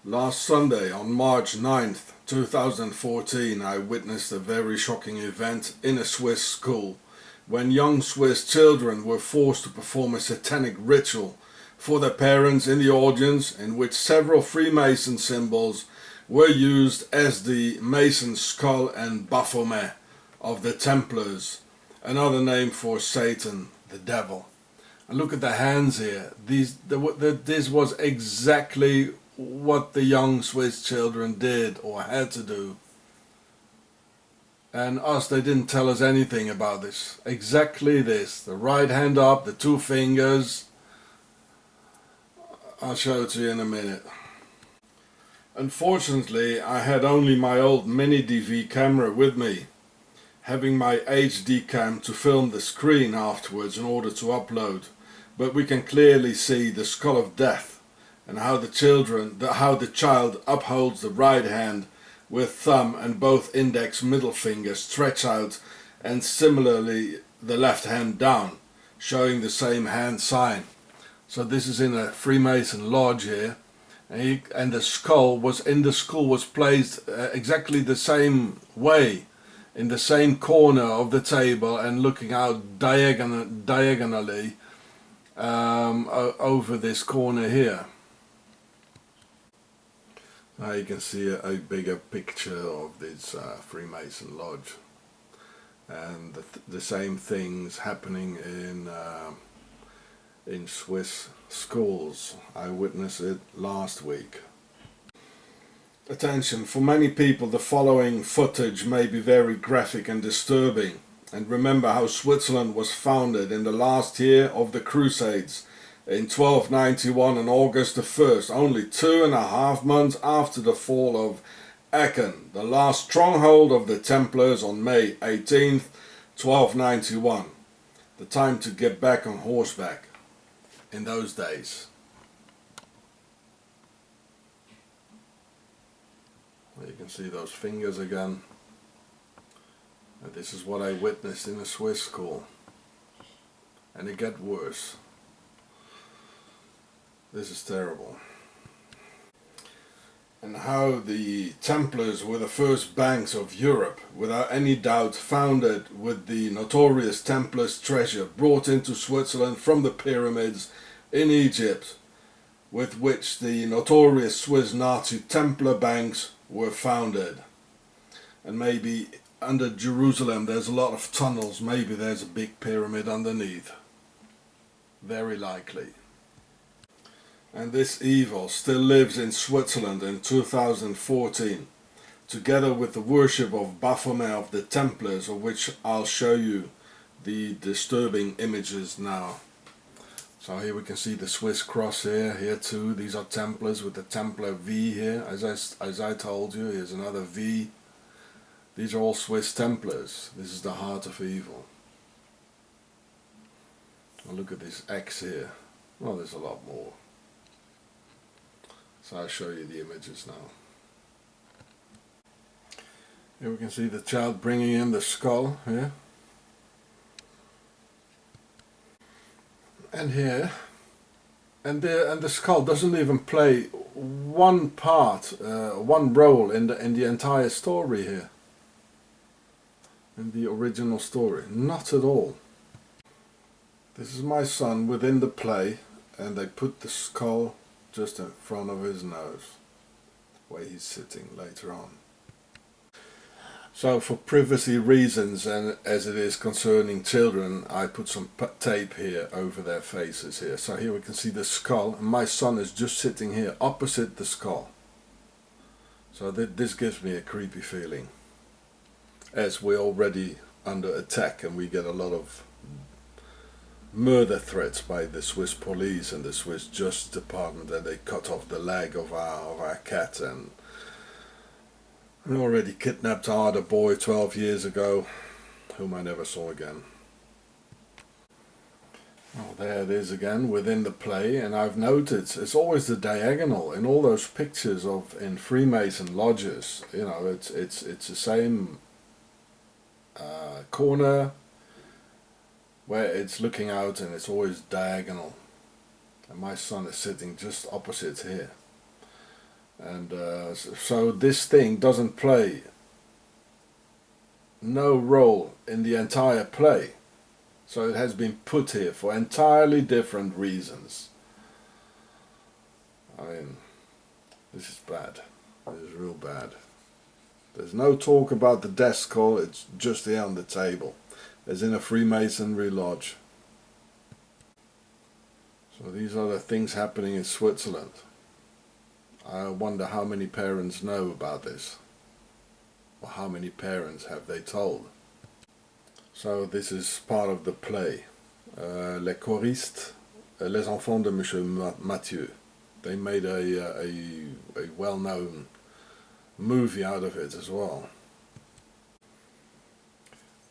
Last Sunday, on March 9th, 2014, I witnessed a very shocking event in a Swiss school when young Swiss children were forced to perform a satanic ritual for their parents in the audience, in which several Freemason symbols were used as the Mason skull and Baphomet of the Templars, another name for Satan, the devil. And look at the hands here. This was exactly what the young Swiss children did or had to do. And they didn't tell us anything about this. Exactly this. The right hand up, the two fingers. I'll show it to you in a minute. Unfortunately, I had only my old mini DV camera with me, having my HD cam to film the screen afterwards in order to upload. But we can clearly see the skull of death and how the child upholds the right hand with thumb and both index middle fingers stretched out, and similarly the left hand down, showing the same hand sign. So this is in a Freemason lodge here, and the skull was in the school was placed exactly the same way, in the same corner of the table and looking out diagonally over this corner here. Now you can see a bigger picture of this Freemason lodge, and the same things happening in Swiss schools. I witnessed it last week. Attention, for many people the following footage may be very graphic and disturbing. And remember how Switzerland was founded in the last year of the Crusades, in 1291 on August the 1st, only 2.5 months after the fall of Aachen, the last stronghold of the Templars, on May 18th, 1291. The time to get back on horseback in those days. You can see those fingers again. And this is what I witnessed in a Swiss school. And it got worse. This is terrible. And how the Templars were the first banks of Europe, without any doubt founded with the notorious Templars' treasure brought into Switzerland from the pyramids in Egypt, with which the notorious Swiss Nazi Templar banks were founded. And maybe under Jerusalem there's a lot of tunnels, maybe there's a big pyramid underneath. Very likely. And this evil still lives in Switzerland in 2014, together with the worship of Baphomet of the Templars, of which I'll show you the disturbing images now. So here we can see the Swiss cross here too. These are Templars with the Templar V here. As I told you, here's another V. These are all Swiss Templars. This is the heart of evil. Now look at this X here. Well, there's a lot more. So I'll show you the images now. Here we can see the child bringing in the skull here. And here. And the skull doesn't even play one part, one role in the entire story here. In the original story. Not at all. This is my son within the play, and they put the skull just in front of his nose, where he's sitting later on. So for privacy reasons, and as it is concerning children, I put some tape here over their faces here. So here we can see the skull, and my son is just sitting here opposite the skull. So this gives me a creepy feeling, as we're already under attack and we get a lot of murder threats by the Swiss police and the Swiss Justice Department, that they cut off the leg of our cat, and we already kidnapped our other boy 12 years ago, whom I never saw again. Oh, there it is again within the play, and I've noticed it's always the diagonal in all those pictures in Freemason lodges. You know, it's the same corner where it's looking out, and it's always diagonal. And my son is sitting just opposite here. And so this thing doesn't play no role in the entire play. So it has been put here for entirely different reasons. I mean, this is bad. This is real bad. There's no talk about the death skull, it's just here on the table, as in a Freemasonry lodge. So these are the things happening in Switzerland. I wonder how many parents know about this, or how many parents have they told. So this is part of the play. Les choristes, les enfants de Monsieur Mathieu. They made a well-known movie out of it as well.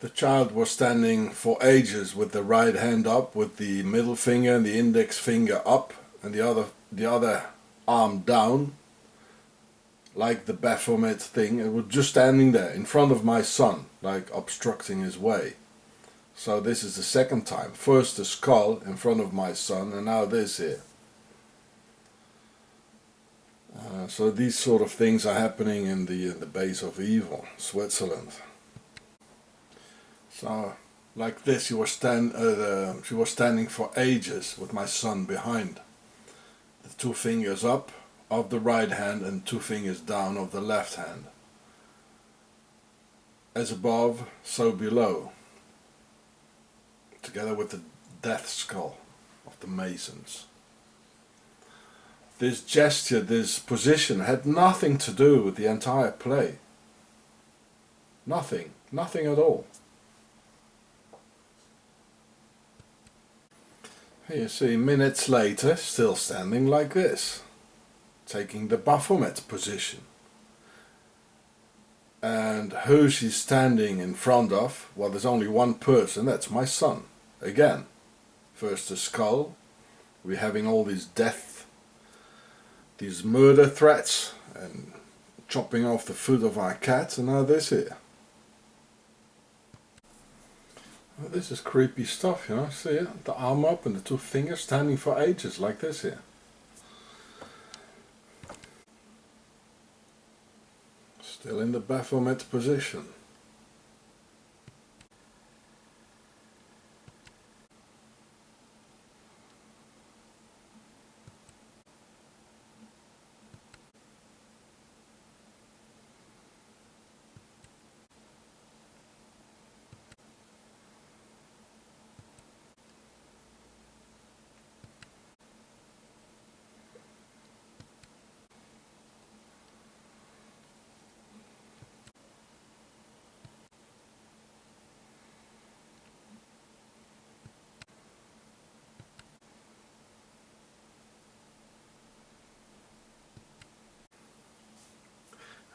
The child was standing for ages with the right hand up, with the middle finger and the index finger up, and the other arm down, like the Baphomet thing. It was just standing there in front of my son, like obstructing his way. So this is the second time. First the skull in front of my son, and now this here. So these sort of things are happening in the base of evil, Switzerland. So, like this, she was standing for ages with my son behind. The two fingers up of the right hand and two fingers down of the left hand. As above, so below. Together with the death skull of the Masons. This gesture, this position had nothing to do with the entire play. Nothing. Nothing at all. Here you see minutes later, still standing like this, taking the Baphomet position. And who she's standing in front of? Well, there's only one person, that's my son. Again, first the skull, we're having all these these murder threats, and chopping off the foot of our cat, and now this here. Well, this is creepy stuff, you know, see it? The arm up and the two fingers standing for ages, like this here. Still in the Baphomet position.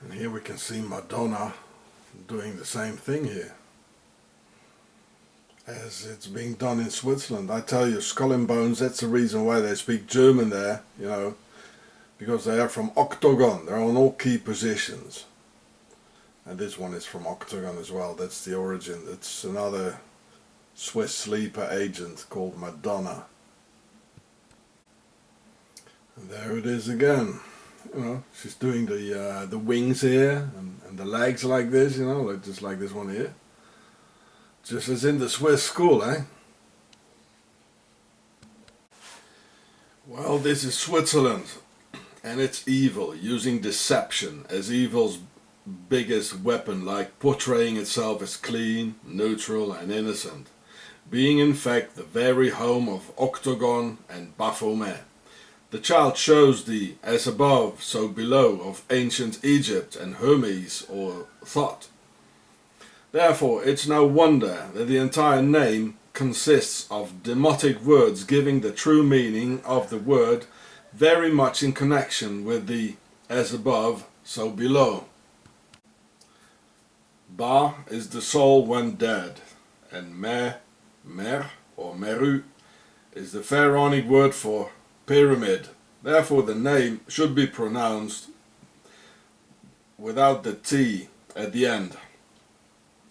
And here we can see Madonna doing the same thing here, as it's being done in Switzerland. I tell you, Skull and Bones, that's the reason why they speak German there, you know, because they are from Octagon, they're on all key positions. And this one is from Octagon as well, that's the origin. It's another Swiss sleeper agent called Madonna. And there it is again. You know, she's doing the wings here and the legs like this, you know, like just like this one here. Just as in the Swiss school, eh? Well, this is Switzerland, and it's evil, using deception as evil's biggest weapon, like portraying itself as clean, neutral and innocent, being in fact the very home of Octagon and Baphomet. The child shows the as above, so below of ancient Egypt and Hermes or Thoth. Therefore, it's no wonder that the entire name consists of demotic words giving the true meaning of the word, very much in connection with the as above, so below. Ba is the soul when dead, and mer or meru is the pharaonic word for pyramid. Therefore the name should be pronounced without the T at the end.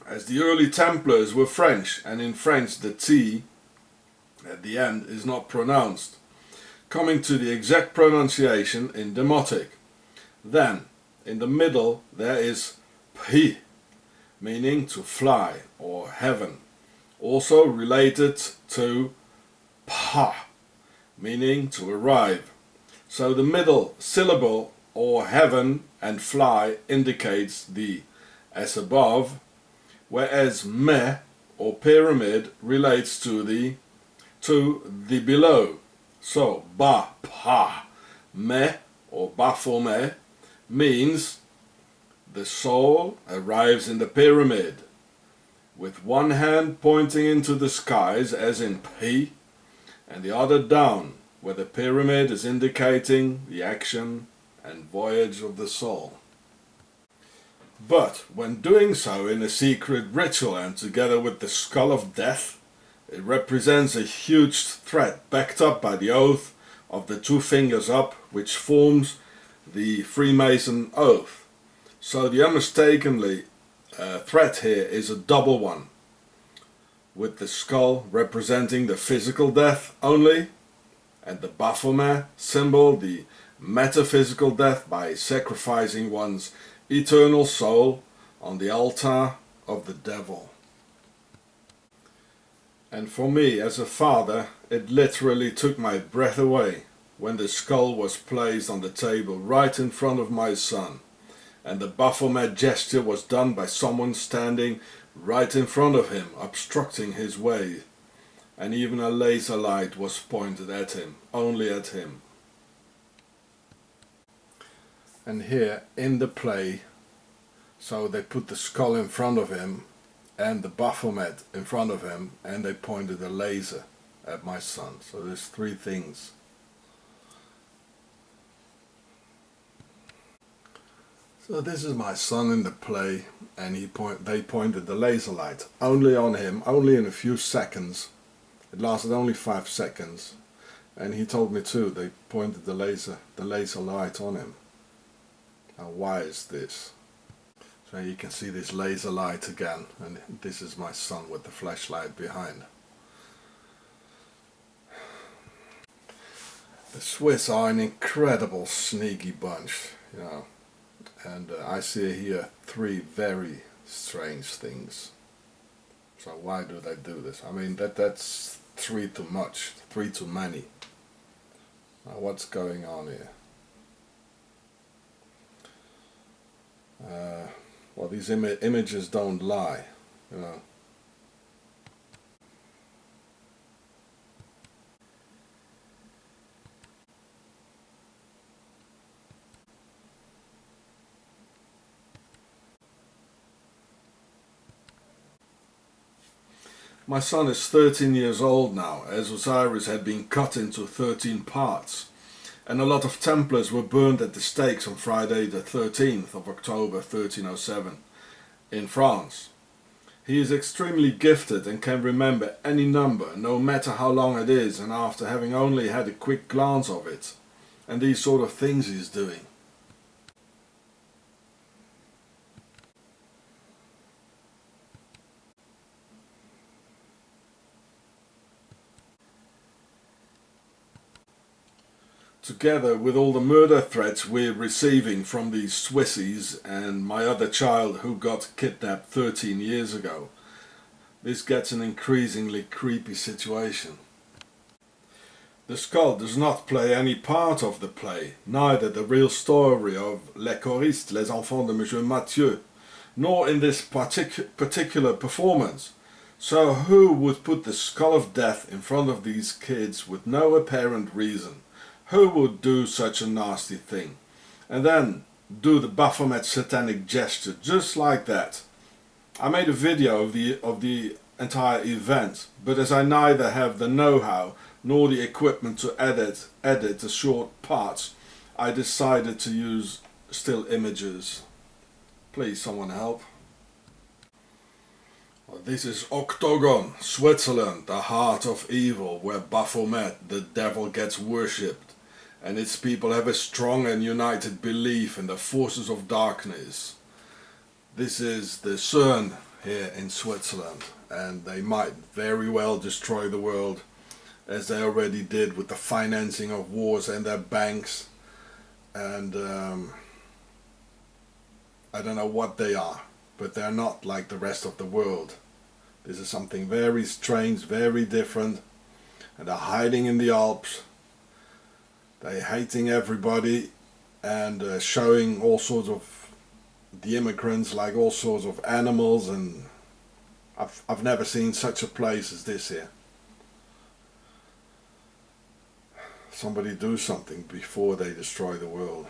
As the early Templars were French, and in French the T at the end is not pronounced, coming to the exact pronunciation in Demotic. Then, in the middle, there is P, meaning to fly or heaven, also related to Pa, meaning to arrive. So the middle syllable or heaven and fly indicates the as above, whereas Me or pyramid relates to the below. So Ba Pa Me or Baphomet means the soul arrives in the pyramid with one hand pointing into the skies as in P, and the other down where the pyramid is indicating the action and voyage of the soul. But when doing so in a secret ritual and together with the skull of death, it represents a huge threat backed up by the oath of the two fingers up, which forms the Freemason oath. So the unmistakably threat here is a double one, with the skull representing the physical death only, and the Baphomet symbol the metaphysical death by sacrificing one's eternal soul on the altar of the devil. And for me as a father, it literally took my breath away when the skull was placed on the table right in front of my son, and the Baphomet gesture was done by someone standing right in front of him, obstructing his way, and even a laser light was pointed at him, only at him. And here in the play, so they put the skull in front of him and the Baphomet in front of him, and they pointed a laser at my son. So there's three things. So this is my son in the play, and they pointed the laser light only on him, only in a few seconds. It lasted only 5 seconds, and he told me too, they pointed the laser light on him. Now why is this? So you can see this laser light again, and this is my son with the flashlight behind. The Swiss are an incredible sneaky bunch, you know, and I see here three very strange things. So why do they do this? I mean, that's three too much, three too many. Now what's going on here? Well, these images don't lie, you know. My son is 13 years old now, as Osiris had been cut into 13 parts, and a lot of Templars were burned at the stakes on Friday the 13th of October 1307 in France. He is extremely gifted and can remember any number, no matter how long it is, and after having only had a quick glance of it. And these sort of things he's doing. Together with all the murder threats we're receiving from these Swissies and my other child who got kidnapped 13 years ago, this gets an increasingly creepy situation. The skull does not play any part of the play, neither the real story of Les Choristes, Les Enfants de Monsieur Mathieu, nor in this particular performance. So who would put the skull of death in front of these kids with no apparent reason? Who would do such a nasty thing? And then do the Baphomet satanic gesture just like that. I made a video of the entire event, but as I neither have the know-how nor the equipment to edit the short parts, I decided to use still images. Please someone help. This is Octagon, Switzerland, the heart of evil, where Baphomet, the devil, gets worshipped, and its people have a strong and united belief in the forces of darkness. This is the CERN here in Switzerland, and they might very well destroy the world, as they already did with the financing of wars and their banks. And I don't know what they are, but they're not like the rest of the world. This is something very strange, very different, and they're hiding in the Alps. They're hating everybody and showing all sorts of the immigrants like all sorts of animals, and I've never seen such a place as this here. Somebody do something before they destroy the world.